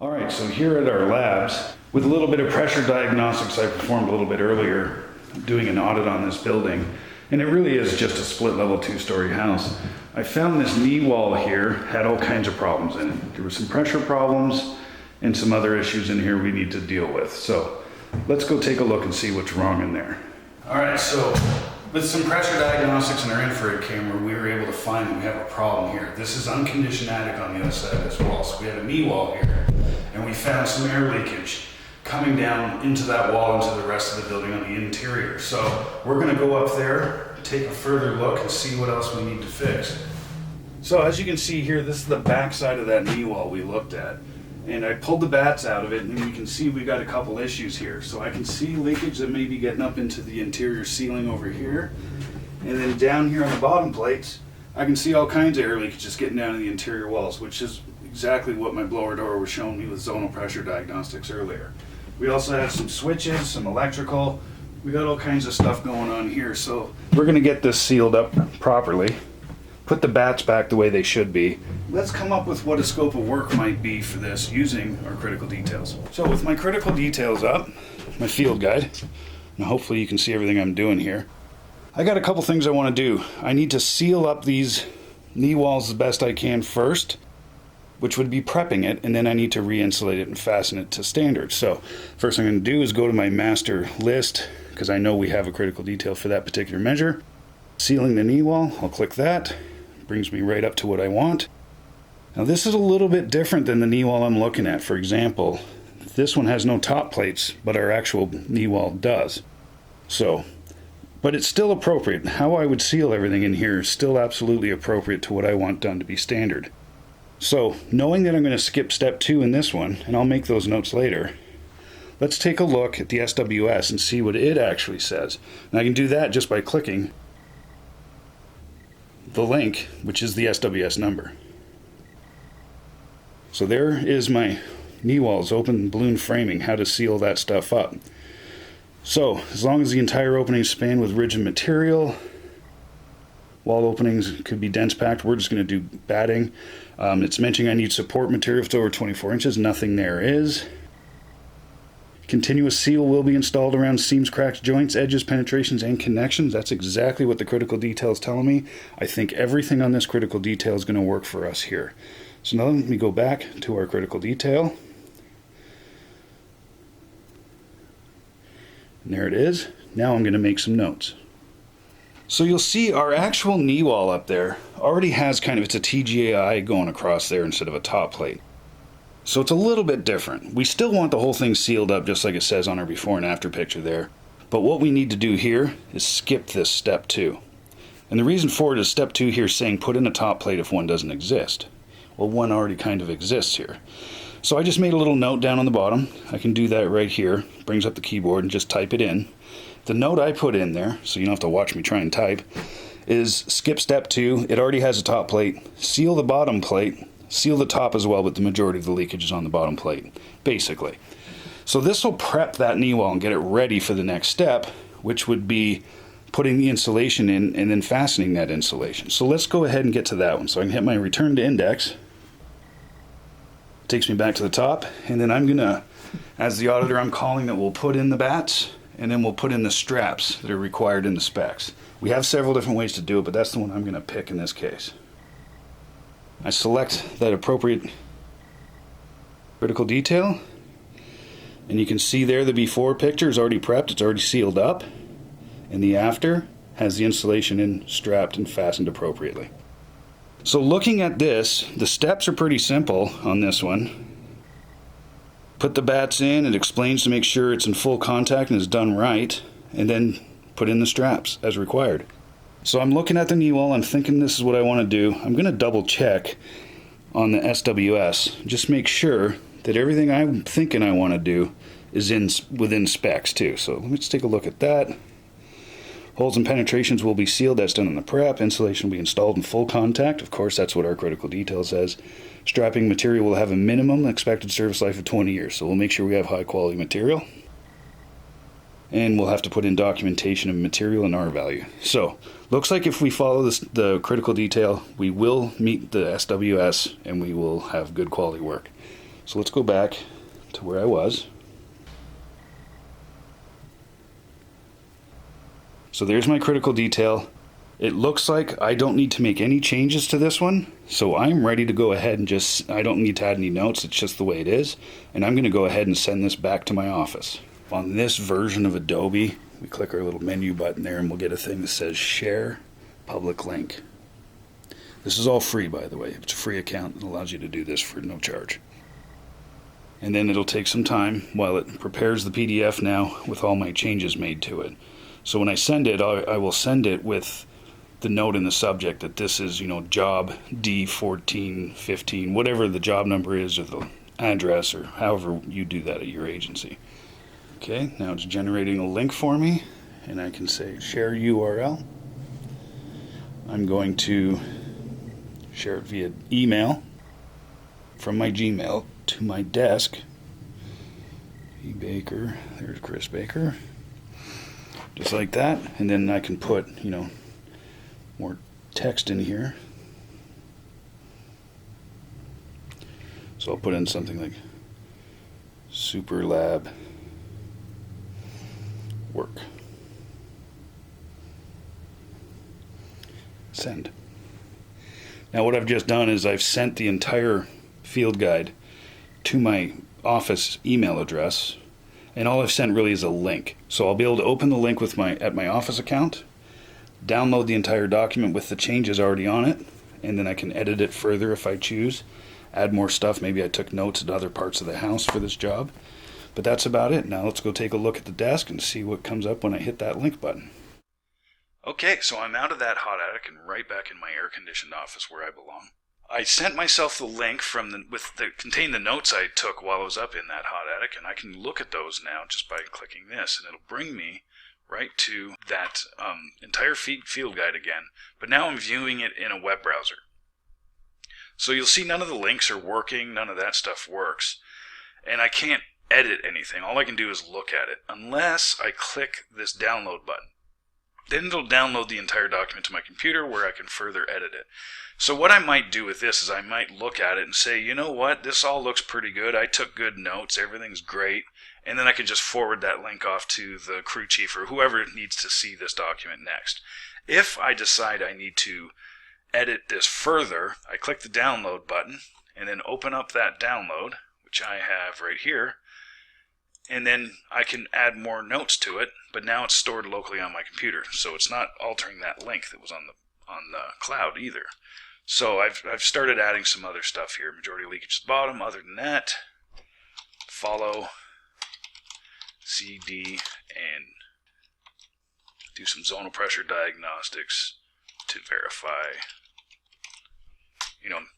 All right, so here at our labs, with a little bit of pressure diagnostics I performed a little bit earlier, doing an audit on this building, and it really is just a split level 2-story house. I found this knee wall here had all kinds of problems in it. There were some pressure problems and some other issues in here we need to deal with. So let's go take a look and see what's wrong in there. All right, so with some pressure diagnostics and our infrared camera, we were able to find that we have a problem here. This is unconditioned attic on the other side of this wall. So we have a knee wall here, and we found some air leakage coming down into that wall into the rest of the building on the interior. So we're gonna go up there, take a further look and see what else we need to fix. So as you can see here, this is the back side of that knee wall we looked at. And I pulled the bats out of it, and we can see we got a couple issues here. So I can see leakage that may be getting up into the interior ceiling over here. And then down here on the bottom plates, I can see all kinds of air leakage just getting down to the interior walls, which is exactly what my blower door was showing me with zonal pressure diagnostics earlier. We also have some switches, some electrical. We got all kinds of stuff going on here. So we're gonna get this sealed up properly, put the bats back the way they should be. Let's come up with what a scope of work might be for this using our critical details. So with my critical details up, my field guide, and hopefully you can see everything I'm doing here, I got a couple things I want to do. I need to seal up these knee walls the best I can first, which would be prepping it, and then I need to re-insulate it and fasten it to standard. So first thing I'm going to do is go to my master list, because I know we have a critical detail for that particular measure. Sealing the knee wall, I'll click that. Brings me right up to what I want. Now this is a little bit different than the knee wall I'm looking at. For example, this one has no top plates, but our actual knee wall does. So, but it's still appropriate. How I would seal everything in here is still absolutely appropriate to what I want done to be standard. So, knowing that I'm going to skip step 2 in this one, and I'll make those notes later, let's take a look at the SWS and see what it actually says. And I can do that just by clicking the link, which is the SWS number. So there is my knee walls, open balloon framing, how to seal that stuff up. So, as long as the entire opening is spanned with rigid material, wall openings could be dense packed, we're just going to do batting. It's mentioning I need support material if it's over 24 inches, nothing there is. Continuous seal will be installed around seams, cracks, joints, edges, penetrations, and connections. That's exactly what the critical detail is telling me. I think everything on this critical detail is going to work for us here. So now let me go back to our critical detail. And there it is. Now I'm going to make some notes. So you'll see our actual knee wall up there already has it's a TGAI going across there instead of a top plate. So it's a little bit different. We still want the whole thing sealed up just like it says on our before and after picture there. But what we need to do here is skip this step 2. And the reason for it is step 2 here is saying put in a top plate if one doesn't exist. Well, one already kind of exists here. So I just made a little note down on the bottom. I can do that right here. Brings up the keyboard and just type it in. The note I put in there, so you don't have to watch me try and type, is skip step 2. It already has a top plate. Seal the bottom plate. Seal the top as well, but the majority of the leakage is on the bottom plate, basically. So this will prep that knee wall and get it ready for the next step, which would be putting the insulation in and then fastening that insulation. So let's go ahead and get to that one. So I can hit my return to index. Takes me back to the top, and then I'm gonna, as the auditor, I'm calling that we'll put in the bats, and then we'll put in the straps that are required in the specs. We have several different ways to do it, but that's the one I'm gonna pick in this case. I select that appropriate critical detail, and you can see there the before picture is already prepped, it's already sealed up, and the after has the insulation in, strapped, and fastened appropriately. So looking at this, the steps are pretty simple on this one. Put the bats in, it explains to make sure it's in full contact and is done right, and then put in the straps as required. So I'm looking at the knee wall, I'm thinking this is what I want to do. I'm going to double check on the SWS, just make sure that everything I'm thinking I want to do is within specs too. So let's take a look at that. Holes and penetrations will be sealed, that's done in the prep. Insulation will be installed in full contact. Of course, that's what our critical detail says. Strapping material will have a minimum expected service life of 20 years, so we'll make sure we have high quality material. And we'll have to put in documentation of material and R value. So, looks like if we follow the critical detail, we will meet the SWS and we will have good quality work. So let's go back to where I was. So there's my critical detail. It looks like I don't need to make any changes to this one, so I'm ready to go ahead and I don't need to add any notes, it's just the way it is, and I'm going to go ahead and send this back to my office. On this version of Adobe, we click our little menu button there and we'll get a thing that says Share Public Link. This is all free, by the way. It's a free account that allows you to do this for no charge. And then it'll take some time while it prepares the PDF now with all my changes made to it. So when I send it, I will send it with the note in the subject that this is, job D1415, whatever the job number is, or the address, or however you do that at your agency. Okay, now it's generating a link for me, and I can say share URL. I'm going to share it via email from my Gmail to my desk. E. Baker, there's Chris Baker. Just like that, and then I can put, more text in here. So I'll put in something like Super Lab Work. Send. Now what I've just done is I've sent the entire field guide to my office email address, and all I've sent really is a link. So I'll be able to open the link at my office account, download the entire document with the changes already on it, and then I can edit it further if I choose, add more stuff. Maybe I took notes at other parts of the house for this job. But that's about it. Now let's go take a look at the desk and see what comes up when I hit that link button. Okay, so I'm out of that hot attic and right back in my air-conditioned office where I belong. I sent myself the link that contained the notes I took while I was up in that hot attic, and I can look at those now just by clicking this, and it'll bring me right to that entire field guide again, but now I'm viewing it in a web browser. So you'll see none of the links are working, none of that stuff works, and I can't edit anything. All I can do is look at it, unless I click this download button. Then it'll download the entire document to my computer where I can further edit it. So what I might do with this is I might look at it and say, you know what, this all looks pretty good. I took good notes, everything's great. And then I can just forward that link off to the crew chief or whoever needs to see this document next. If I decide I need to edit this further, I click the download button and then open up that download, which I have right here, and then I can add more notes to it, but now it's stored locally on my computer, so it's not altering that link that was on the cloud either. So I've started adding some other stuff here. Majority leakage at the bottom. Other than that, follow, CD, and do some zonal pressure diagnostics to verify,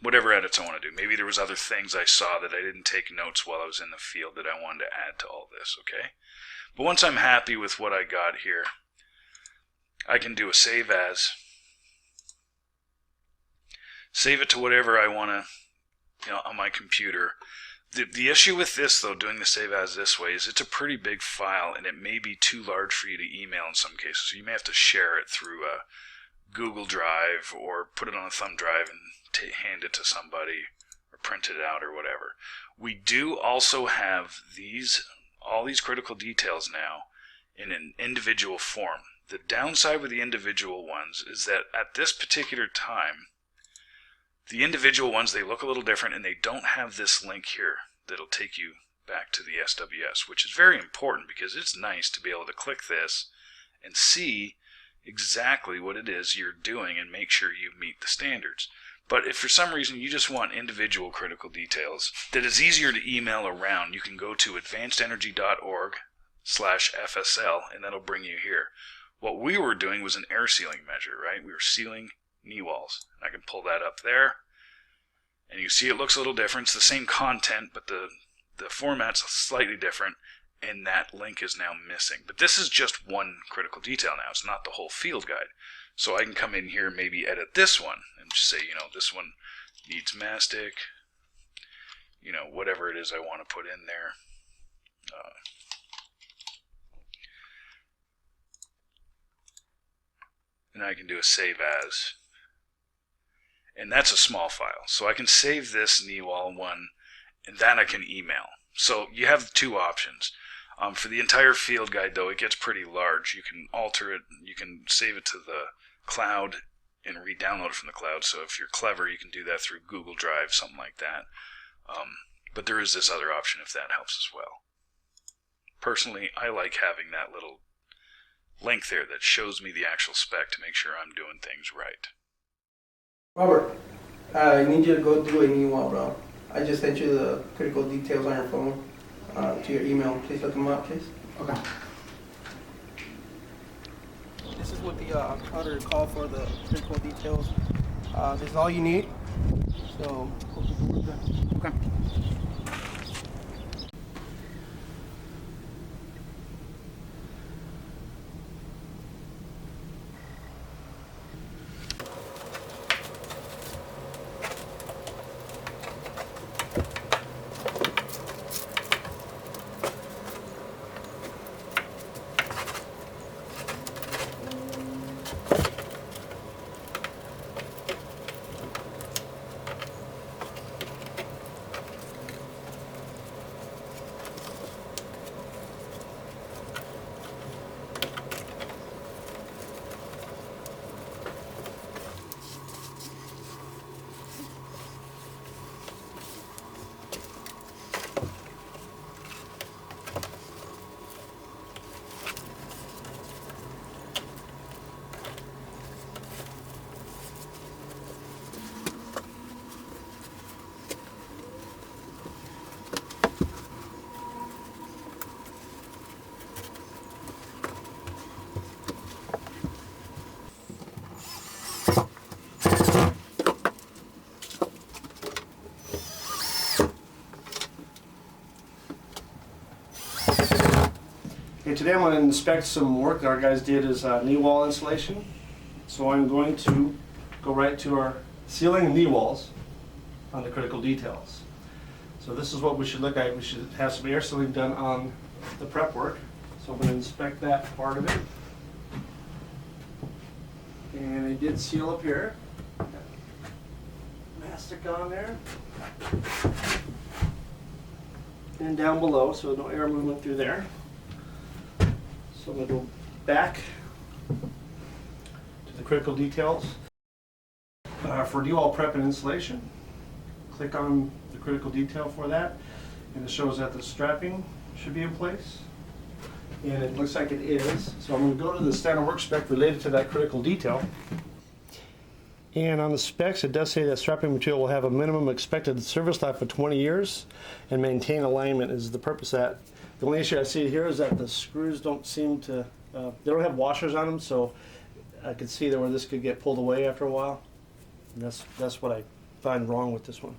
whatever edits I want to do. Maybe there was other things I saw that I didn't take notes while I was in the field that I wanted to add to all this, okay? But once I'm happy with what I got here, I can do a save as. Save it to whatever I want to, on my computer. The issue with this, though, doing the save as this way, is it's a pretty big file, and it may be too large for you to email in some cases. So you may have to share it through a Google Drive or put it on a thumb drive and hand it to somebody or print it out or whatever. We do also have all these critical details now in an individual form. The downside with the individual ones is that at this particular time, the individual ones, they look a little different, and they don't have this link here that'll take you back to the SWS, which is very important because it's nice to be able to click this and see exactly what it is you're doing and make sure you meet the standards. But if for some reason you just want individual critical details that is easier to email around, you can go to advancedenergy.org/FSL, and that'll bring you here. What we were doing was an air sealing measure, right? We were sealing knee walls. And I can pull that up there, and you see it looks a little different. It's the same content, but the format's slightly different, and that link is now missing. But this is just one critical detail now. It's not the whole field guide. So I can come in here and maybe edit this one and just say, this one needs mastic, whatever it is I want to put in there. And I can do a save as. And that's a small file. So I can save this knee wall one and that I can email. So you have two options. For the entire field guide, though, it gets pretty large. You can alter it, you can save it to the cloud and re-download it from the cloud. So if you're clever, you can do that through Google Drive, something like that. But there is this other option if that helps as well. Personally, I like having that little link there that shows me the actual spec to make sure I'm doing things right. Robert, I need you to go do an email, bro. I just sent you the critical details on your phone to your email. Please look them up, please. Okay. This is what the order call for the critical details. This is all you need. So, okay. Okay, today I'm going to inspect some work that our guys did as knee wall insulation. So I'm going to go right to our ceiling and knee walls on the critical details. So this is what we should look at. We should have some air sealing done on the prep work. So I'm going to inspect that part of it. And I did seal up here. Mastic on there. And down below, so no air movement through there. So I'm going to go back to the critical details. For knee wall prep and insulation, click on the critical detail for that, and it shows that the strapping should be in place. And it looks like it is. So I'm going to go to the standard work spec related to that critical detail. And on the specs, it does say that strapping material will have a minimum expected service life of 20 years and maintain alignment is the purpose of that. The only issue I see here is that the screws don't seem to, they don't have washers on them, so I could see that where this could get pulled away after a while. And that's what I find wrong with this one.